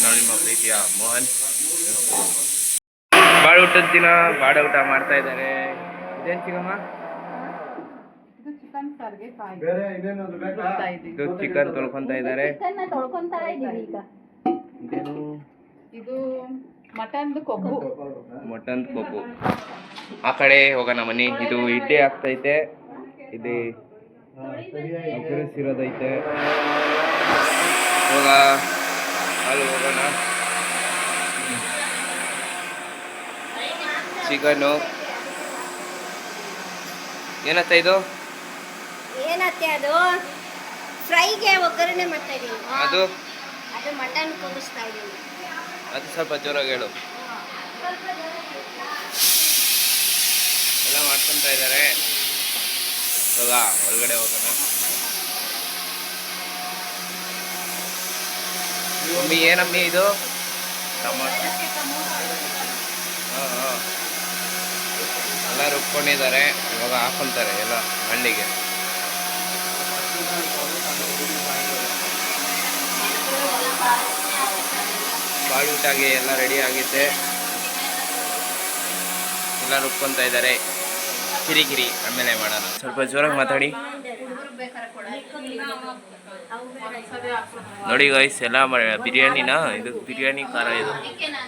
ನಾನು ನಿಮ್ಮ ಪ್ರೀತಿಯ ಮೋಹನ್. ಬಾಡ ಊಟದ ದಿನ ಬಾಡ ಊಟ ಮಾಡ್ತಾ ಇದ್ದಾರೆ. ಇದೇನು ಚಿಕ್ಕಮ್ಮ? ಇದು ಚಿಕನ್ ತೊಳ್ಕೊಂತ ಇದ್ದಾರೆ. ಇದು ಮಟನ್ ಕೊಬ್ಬು. ಮಟನ್ ಕೊಬ್ಬು. ಆ ಕಡೆ ಹೋಗೋಣ ಮನಿ. ಇದು ಇಡ್ಲಿ ಆಗ್ತೈತೆ. ಇದು ಸಿರೋದೈತೆ. ಇವಾಗ ಅಲ್ಲಿ ಹೋಗೋಣ. ಚಿಕನ್ನು ಏನತ್ತ ಇದು? ಏನತ್ತೆ ಅದು? ಫ್ರೈಗೆ ಒಗ್ಗರಣೆ ಮಾಡ್ತಾ ಇದೀನಿ. ಅದು ಮಟನ್ ಕೂಗಿಸ್ತಾ ಇದೀನಿ. ಅದು ಸ್ವಲ್ಪ ಜೋರಾಗಿ ಹೇಳು. ಎಲ್ಲ ಮಾಡ್ಕೊಂತ ಇದ್ದಾರೆ. ಇವಾಗ ಒಳಗಡೆ ಹೋಗೋಣ. ಮಮ್ಮಿ ಏನಮ್ಮಿ ಇದು? ಟೊಮಾಟೊ. ಹಾಂ ಎಲ್ಲ ರುಬ್ಕೊಂಡಿದ್ದಾರೆ. ಇವಾಗ ಹಾಕೊಂತಾರೆ ಎಲ್ಲ ಹಳ್ಳಿಗೆ. ಬಾಳೂಟಾಗಿ ಎಲ್ಲ ರೆಡಿ ಆಗಿದೆ. ಎಲ್ಲ ರುಬ್ಕೊಂತ ಇದ್ದಾರೆ. ಕಿರಿಕಿರಿ ಆಮೇಲೆ ಮಾಡೋಣ. ಸ್ವಲ್ಪ ಜೋರಾಗಿ ಮಾತಾಡಿ. ನೋಡಿ ಗೈಸ್, ಎಲ್ಲ ಬಿರಿಯಾನಿನ. ಇದು ಬಿರಿಯಾನಿ ಖಾರ. ಇದು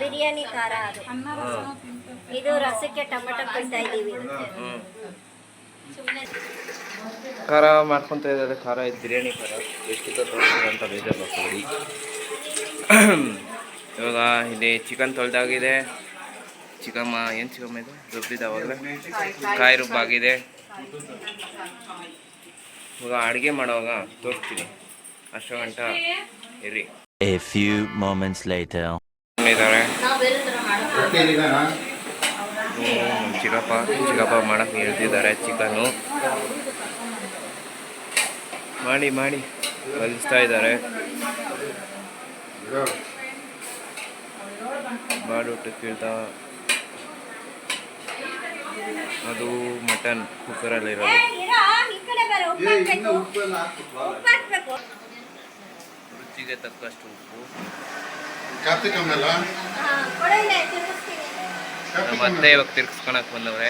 ಬಿರಿಯಾನಿ ಖಾರ. ಇದು ರಸಕ್ಕೆ ಟೊಮೆಟೊ ಕೊಡ್ತಾ ಇದೀವಿ. ಖಾರ ಮಾಡ್ಕೊತ ಇದ್ದಾರೆ. ಖಾರ ಇದು ಬಿರಿಯಾನಿ ಖಾರ. ಎಷ್ಟು ಅಂತ ಬೇಜಾರು ಮಾಡ್ಕೊಬೇಡಿ. ಇವಾಗ ಇಲ್ಲಿ ಚಿಕನ್ ತೊಳೆದಾಗಿದೆ. ಚಿಕಮ್ಮ ಏನು ಚಿಕಮ್ಮ ಇದು? ರುಬ್ಬಿದಾವಾಗಲೇ ಕಾಯಿ ರುಬ್ಬಾಗಿದೆ. ಇವಾಗ ಅಡುಗೆ ಮಾಡುವಾಗ ತೋರಿಸ್ತೀನಿ. ಅಷ್ಟು ಗಂಟ ಇರಿ. A few moments later. ಇದ್ದಾರೆ ಚಿಕ್ಕಪ್ಪ ಮಾಡಕ್ಕೆ ಹೇಳ್ತಿದ್ದಾರೆ. ಚಿಕನ್ನು ಮಾಡಿ ಕಲಿಸ್ತಾ ಇದ್ದಾರೆ. ಬಾಡೂಟಕ್ಕೆ ಕೇಳ್ತಾ. ಅದು ಮಟನ್ ಕುಕ್ಕರಲ್ಲಿರೋದು. ರುಚಿಗೆ ತಕ್ಕಷ್ಟು ಉಪ್ಪು. ಮತ್ತೆ ಇವಾಗ ತಿರ್ಗಿಸ್ಕೊಳಕ್ ಬಂದವ್ರೆ.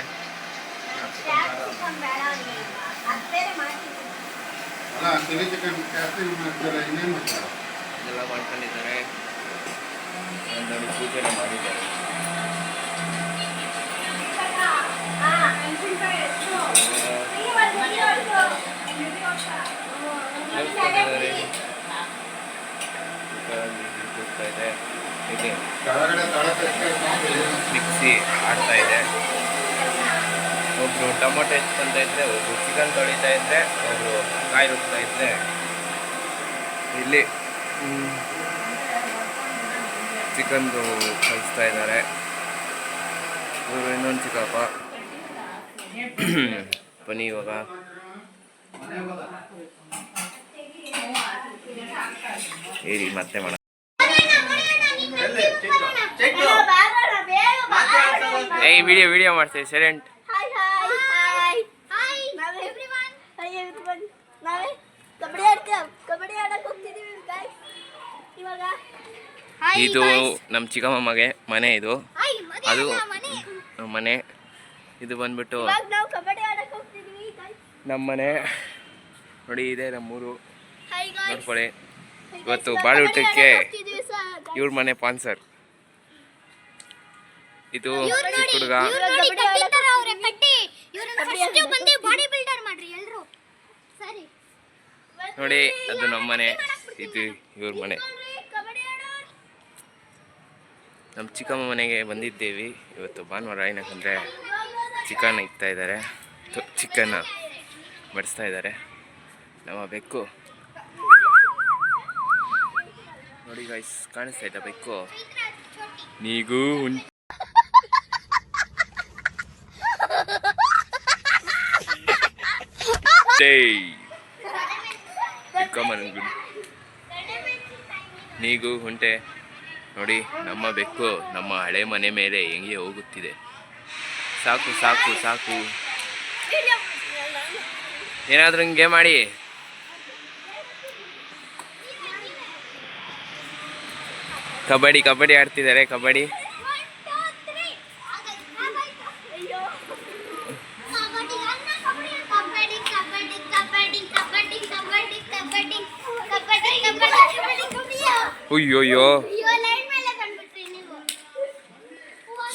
ಇದೆಲ್ಲ ಮಾಡ್ಕೊಂಡಿದ್ದಾರೆ. ಪೂಜೆ ಮಾಡಿದ್ದಾರೆ. ಮಿಕ್ಸಿ ಆಡ್ತಾ ಇದೆ. ಒಬ್ರು ಟೊಮೊಟೊ ಹೆಚ್ಚುಕೊಂತ ಇದ್ರೆ, ಒಬ್ರು ಚಿಕನ್ ತೊಳಿತಾ ಇದ್ರೆ, ಒಬ್ರು ಕಾಯಿ ರುಬ್ತಾ ಇದ್ರೆ. ಇಲ್ಲಿ ಚಿಕನ್ದು ಕಲಿಸ್ತಾ ಇದ್ದಾರೆ. ಇವರು ಇನ್ನೊಂದು ಚಿಕ್ಕಪ್ಪ. ಬನ್ನಿ ಇವಾಗ ಏರಿ ಮತ್ತೆ ಮಾಡ. ಏಯ್ ವಿಡಿಯೋ ಮಾಡ್ತೀವಿ. ಸೈಲೆಂಟ್. ಇದು ನಮ್ಮ ಚಿಕ್ಕಮ್ಮ ಮನೆ. ಇದು ಅದು ಮನೆ. ಇದು ಬಂದ್ಬಿಟ್ಟು ನಮ್ಮ ಮನೆ. ನೋಡಿ, ಇದೆ ನಮ್ಮೂರು. ನೋಡ್ಕೊಳ್ಳಿ. ಇವತ್ತು ಬಾಳೂಟಕ್ಕೆ ಇವ್ರ ಮನೆ ಸ್ಪಾನ್ಸರ್. ಇದು ಚಿಕ್ಕ ಹುಡುಗ. ನೋಡಿ, ಅದು ನಮ್ಮ ಮನೆ. ಇದು ಇವ್ರ ಮನೆ. ನಮ್ಮ ಚಿಕ್ಕಮ್ಮ ಮನೆಗೆ ಬಂದಿದ್ದೇವೆ ಇವತ್ತು ಭಾನುವಾರ. ಏನಕ್ಕಂದರೆ ಚಿಕನ್ ಇಕ್ತಾ ಇದ್ದಾರೆ. ಚಿಕನ್ನ ಬಡಿಸ್ತಾ ಇದ್ದಾರೆ. ನಮ್ಮ ಬೆಕ್ಕು ನೋಡಿ ಗೈಸ್, ಕಾಣಿಸ್ತಾ ಇದ್ದ ಬೆಕ್ಕು. ನೀಗೂ ನೀಗೂ ಹುಂಟೆ. ನೋಡಿ, ನಮ್ಮ ಬೆಕ್ಕು ನಮ್ಮ ಹಳೆ ಮನೆ ಮೇಲೆ ಹೆಂಗೆ ಹೋಗುತ್ತಿದೆ. ಸಾಕು ಸಾಕು ಸಾಕು. ಏನಾದರೂ ಹಿಂಗೆ ಮಾಡಿ. ಕಬಡ್ಡಿ ಕಬಡ್ಡಿ ಆಡ್ತಿದ್ದಾರೆ. ಕಬಡ್ಡಿ ಅಯ್ಯೋಯ್ಯೋ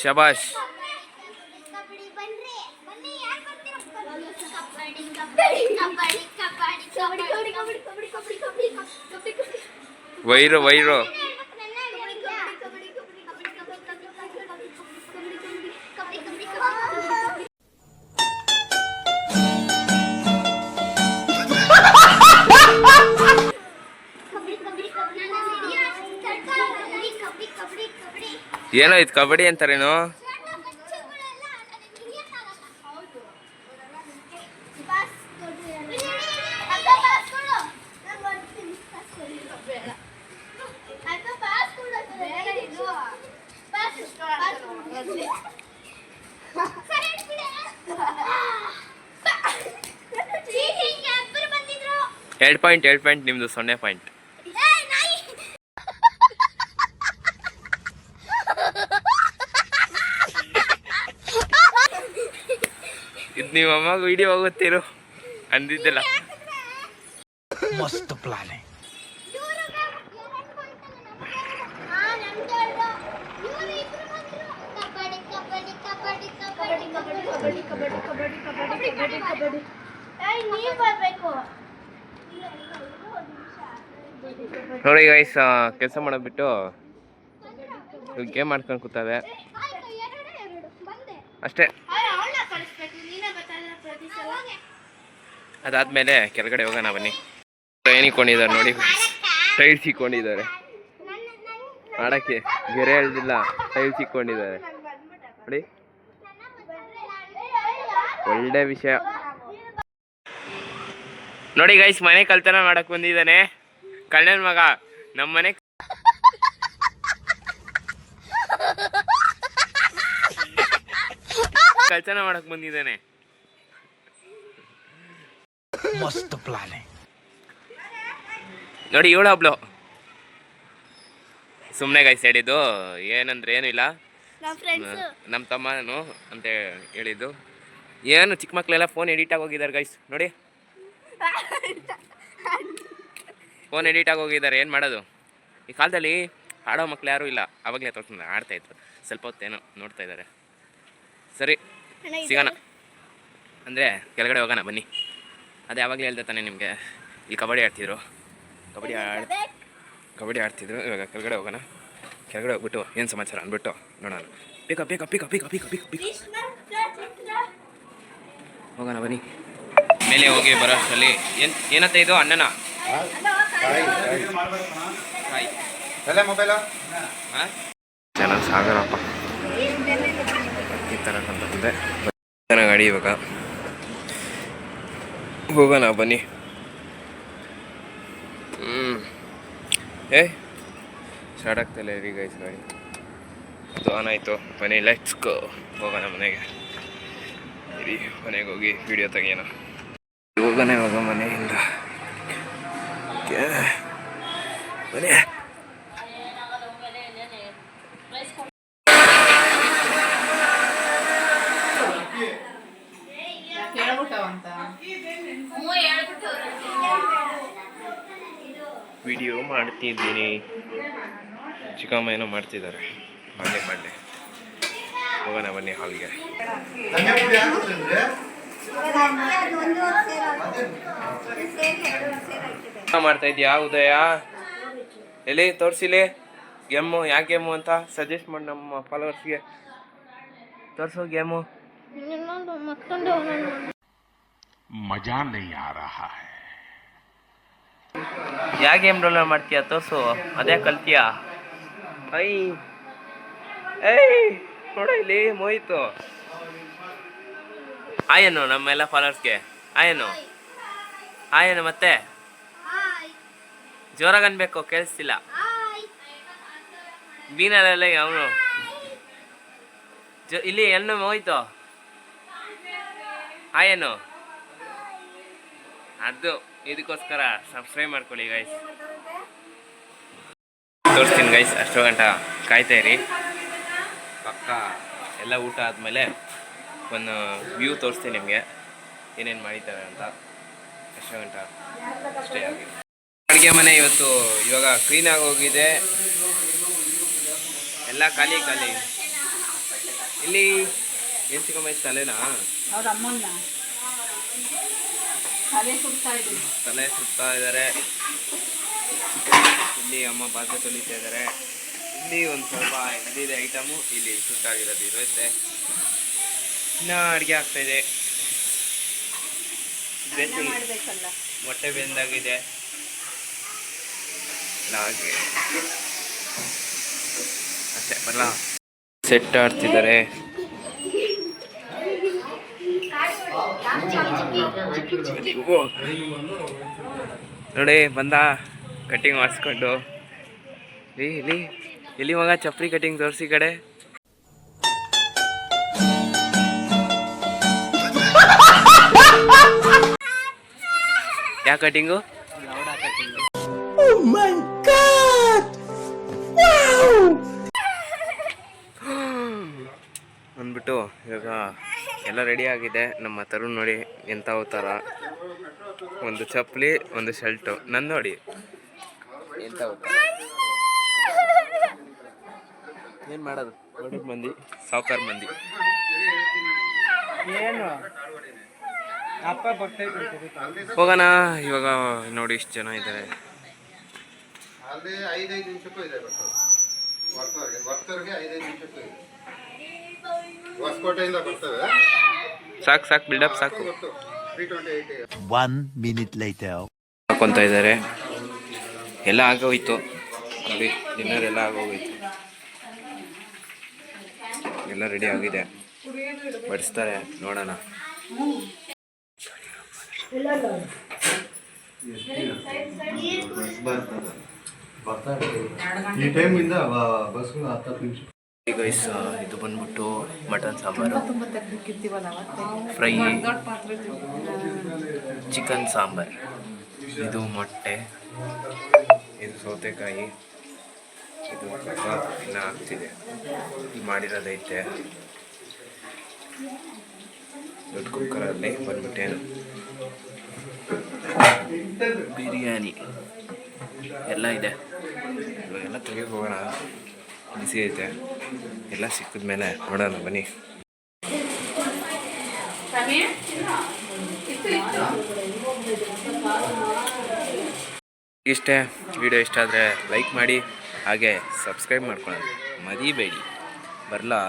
ಶಬಾಷ್. ವೈರು ವೈರು ಏನೋ ಇದು ಕಬಡ್ಡಿ ಅಂತಾರೇನೋ. ಎರಡು ಪಾಯಿಂಟ್ ನಿಮ್ದು 0 ಪಾಯಿಂಟ್. ಇದು ನಿಮ್ಮ ಅಮ್ಮಗೆ ವಿಡಿಯೋ ಹೋಗುತ್ತೀರು ಅಂದಿದ್ದಲ್ಲ. मस्त प्लान है. ನೋಡಿ ಗೈಸ್, ಕೆಲಸ ಮಾಡೋದ್ಬಿಟ್ಟು ಗೇಮ್ ಮಾಡ್ಕೊಂಡು ಕೂತಾವೆ ಅಷ್ಟೇ. ಅದಾದ್ಮೇಲೆ ಕೆಳಗಡೆ ಹೋಗೋಣ ಬನ್ನಿ. ಟ್ರೈನ್ ಇಕ್ಕೊಂಡಿದ್ದಾರೆ ನೋಡಿ, ಟೈಲ್ಸ್ ಇಕ್ಕೊಂಡಿದ್ದಾರೆ ಆಡಕ್ಕೆ. ಗೆರೆ ಎಳ್ದಿಲ್ಲ, ಟೈಲ್ಸ್ ಇಕ್ಕೊಂಡಿದ್ದಾರೆ ನೋಡಿ. ಒಳ್ಳೆ ವಿಷಯ ನೋಡಿ ಗೈಸ್. ಮನೆ ಕಳ್ತನ ಮಾಡಕ್ ಬಂದಿದ್ದಾನೆ ಕಳ್ಳನ ಮಗ. ನಮ್ಮ ಮನೆ ಕಳ್ತನ ಮಾಡಕ್ ಬಂದಿದ್ದಾನೆ. मस्त प्लान है. ನೋಡಿ ಇವಳು ಒಬ್ಳು ಸುಮ್ಮನೆ ಗೈಸ್ ಹೇಳಿದ್ದು. ಏನಂದ್ರೆ ಏನೂ ಇಲ್ಲ, ನಮ್ಮ ತಮ್ಮನು ಅಂತ ಹೇಳಿದ್ದು. ಏನು ಚಿಕ್ಕ ಮಕ್ಕಳೆಲ್ಲ ಫೋನ್ ಎಡಿಟ್ ಆಗಿ ಹೋಗಿದ್ದಾರೆ ಗೈಸ್ ನೋಡಿ. ಫೋನ್ ಎಡಿಟ್ ಆಗಿ ಹೋಗಿದ್ದಾರೆ. ಏನು ಮಾಡೋದು, ಈ ಕಾಲದಲ್ಲಿ ಆಡೋ ಮಕ್ಳು ಯಾರೂ ಇಲ್ಲ. ಆವಾಗಲೇ ತೋರಿಸ್ತಾರೆ ಆಡ್ತಾಯಿದ್ರು, ಸ್ವಲ್ಪ ಹೊತ್ತೇನೋ ನೋಡ್ತಾ ಇದ್ದಾರೆ. ಸರಿ ಸಿಗೋಣ ಅಂದರೆ ಕೆಳಗಡೆ ಹೋಗೋಣ ಬನ್ನಿ. ಅದೇ ಯಾವಾಗಲೇ ಹೇಳ್ದೆ ತಾನೆ ನಿಮಗೆ, ಇಲ್ಲಿ ಕಬಡ್ಡಿ ಆಡ್ತಿದ್ರು. ಕಬಡ್ಡಿ ಆಡ್ತಿದ್ರು. ಇವಾಗ ಕೆಳಗಡೆ ಹೋಗೋಣ. ಕೆಳಗಡೆ ಹೋಗ್ಬಿಟ್ಟು ಏನು ಸಮಾಚಾರ ಅಂದ್ಬಿಟ್ಟು ನೋಡೋಣ. ಹೋಗೋಣ ಬನ್ನಿ. ಮೇಲೆ ಹೋಗಿ ಬರೋ ಅಷ್ಟರಲ್ಲಿ ಏನಂತ ಇದು ಅಣ್ಣನ ಜನ ಸಾಗರಪ್ಪ ಈ ಥರ ಬಂದೆ ಗಾಡಿ. ಇವಾಗ ಹೋಗೋಣ ಬನ್ನಿ. ಸ್ಟಾರ್ಟ್ ಆಗ್ತಾಯಿಲ್ಲ ರೀ ಗೈಸ್ ಗಾಡಿ. ಅದು ಆನ್ ಆಯಿತು. ಬನ್ನಿ ಲೆಟ್ಸ್ ಗೋ, ಹೋಗೋಣ ಮನೆಗೆ. ಇರಿ ಮನೆಗೆ ಹೋಗಿ ವಿಡಿಯೋ ತೆಗಿಯೋಣ. ಹೋಗೋಣ ಇವಾಗ ಮನೆಯಿಂದ. ಮನೆ ವಿಡಿಯೋ ಮಾಡ್ತಿದ್ದೀನಿ. ಚಿಕ್ಕಮ್ಮ ಏನೋ ಮಾಡ್ತಿದ್ದಾರೆ. ಮಾಡಲಿ ಹೋಗೋಣ ಬನ್ನಿ ಹಾಲ್ಗೆ. ಮಾಡ್ತಾ ಇದೆಯಾ ಉದಯ? ಎಲ್ಲಿ ತೋರಿಸಿಲಿ ಗೇಮು. ಯಾಕೆ ಗೇಮು ಅಂತ ಸಜೆಸ್ಟ್ ಮಾಡಿ ನಮ್ಮ ಫಾಲೋವರ್ಸ್ಗೆ. ತೋರಿಸೋ ಗೇಮು. मजा नहीं आ रहा है. ಯಾ ಗೇಮ್ ಡೌನ್ಲೋಡ್ ಮಾಡ್ತೀಯಾ ತೋರಿಸು. ಅದೇ ಕಲ್ತೀಯಾ? ಏಯ್ ನೋಡ ಇಲ್ಲಿ ಮೋಹಿತು. ಆಯೇನು ನಮ್ಮೆಲ್ಲ ಫಾಲೋವರ್ಸ್ಗೆ ಆಯೇನು ಮತ್ತೆ ಜೋರಾಗಿ ಅನ್ಬೇಕು, ಕೇಳಿಸ್ತಿಲ್ಲ. ಬೀನಲ್ಲ ಅವನು ಇಲ್ಲಿ ಹೆಣ್ಣು ಮೋಹಿತು. ಆಯೇನು ಅದು ಇದಕ್ಕೋಸ್ಕರ ಸಬ್ಸ್ಕ್ರೈಬ್ ಮಾಡ್ಕೊಳ್ಳಿ ಗೈಸ್. ತೋರಿಸ್ತೀನಿ ಗೈಸ್, ಅಷ್ಟೋ ಗಂಟ ಕಾಯ್ತಾ ಇರಿ. ಪಕ್ಕ ಎಲ್ಲ ಊಟ ಆದಮೇಲೆ ಒಂದು ವ್ಯೂ ತೋರಿಸ್ತೀನಿ ನಿಮಗೆ ಏನೇನು ಮಾಡಿದ್ದಾರೆ ಅಂತ. ಅಷ್ಟೋ ಗಂಟ ಅಷ್ಟೇ ಆಗಿದೆ. ಅಡುಗೆ ಮನೆ ಇವತ್ತು ಇವಾಗ ಕ್ಲೀನಾಗಿ ಹೋಗಿದೆ, ಎಲ್ಲ ಖಾಲಿ ಖಾಲಿ. ಇಲ್ಲಿ ಏನು ಸಿಗಮ್ಮ ತಲೆನಾ? ಅವ್ರ ಅಮ್ಮನ್ನ ತಲೆ ಸುಡ್ತಾ ಇದ್ದೀನಿ. ತಲೆ ಸುತ್ತಾ ಇದ್ದಾರೆ. ಇಲ್ಲಿ ಅಮ್ಮ ಪಾತ್ರೆ ತೊಳಿತಾ ಇದ್ದಾರೆ. ಇಲ್ಲಿ ಒಂದು ಸ್ವಲ್ಪ ಇದಿದೆ ಐಟಮು, ಇಲ್ಲಿ ಸುತ್ತಾಗಿರೋದು ಇರುತ್ತೆ. ಇನ್ನು ಅಡುಗೆ ಆಗ್ತಾಯಿದೆ. ಮಾಡ್ಬೇಕಲ್ಲ. ಮೊಟ್ಟೆ ಬೆಂದಾಗಿದೆ. ಹಾಗೆ ಅಷ್ಟೇ ಬರಲ್ಲ. ಸೆಟ್ ಆಡ್ತಿದ್ದಾರೆ. ನೋಡಿ ಬಂದ ಕಟ್ಟಿಂಗ್ ಮಾಡಿಸ್ಕೊಂಡು. ಇಲ್ಲಿ ಎಲ್ಲಿ ಮಗ ಚಪ್ಪಲಿ ಕಟ್ಟಿಂಗ್ ತೋರಿಸಿ ಕಡೆ. ಯಾವ ಕಟ್ಟಿಂಗು? ಅಂದ್ಬಿಟ್ಟು ಇವಾಗ ಎಲ್ಲ ರೆಡಿ ಆಗಿದೆ. ನಮ್ಮ ತರುಣ್ ನೋಡಿ ಎಂಥ ಅವತಾರ, ಒಂದು ಚಪ್ಪಲಿ ಒಂದು ಶರ್ಟು. ನನ್ನ ನೋಡಿ ಎಂಥ ಅವತಾರ. ಏನು ಮಾಡೋದು, ದೊಡ್ಡ ಮಂದಿ ಸಾವುಕಾರ ಮಂದಿ. ಏನು ಹೋಗೋಣ ಇವಾಗ. ನೋಡಿ ಇಷ್ಟು ಜನ ಇದ್ದಾರೆ. ಸಾಕು ಸಾಕು, ಬಿಲ್ಡಪ್ ಸಾಕು. 1 minute later. ಹಾಕೊತಾ ಇದ್ದಾರೆ. ಎಲ್ಲ ಆಗೋಯ್ತು ನೋಡಿ, ಡಿನ್ನರ್ ಎಲ್ಲ ಆಗೋಗೋಯ್ತು. ಎಲ್ಲ ರೆಡಿ ಆಗಿದೆ, ಬಡಿಸ್ತಾರೆ ನೋಡೋಣ. ಈ ಟೈಮಿಂದ ಬಸ್ 10 ನಿಮಿಷ. ಗೈಸ್ ಇದು ಬಂದ್ಬಿಟ್ಟು mutton sambar, fry, chicken sambar, ಇದು ಮೊಟ್ಟೆ, ಇದು ಸೌತೆಕಾಯಿ, ಇದು ಕಬಾಬ್ ಇನ್ನು ಆಗ್ತಿದೆ. ಇಲ್ಲಿ ಮಾಡಿರೋದೈತೆ ದೊಡ್ಡ ಕುಕ್ಕರಲ್ಲಿ. ಬಂದ್ಬಿಟ್ಟೇನು ಬಿರಿಯಾನಿ ಎಲ್ಲ ಇದೆ. ಇವಾಗೆಲ್ಲ ತೆಗೆದು ಹೋಗೋಣ, ಬಿಸಿ ಐತೆ. ಎಲ್ಲ ಸಿಕ್ಕಿದ್ಮೇಲೆ ನೋಡೋಣ ಬನ್ನಿ. ಇಷ್ಟೇ. ವಿಡಿಯೋ ಇಷ್ಟ ಆದರೆ ಲೈಕ್ ಮಾಡಿ, ಹಾಗೆ ಸಬ್ಸ್ಕ್ರೈಬ್ ಮಾಡ್ಕೊಳ್ಳೋದು ಮರಿಬೇಡಿ. ಬರಲಾ?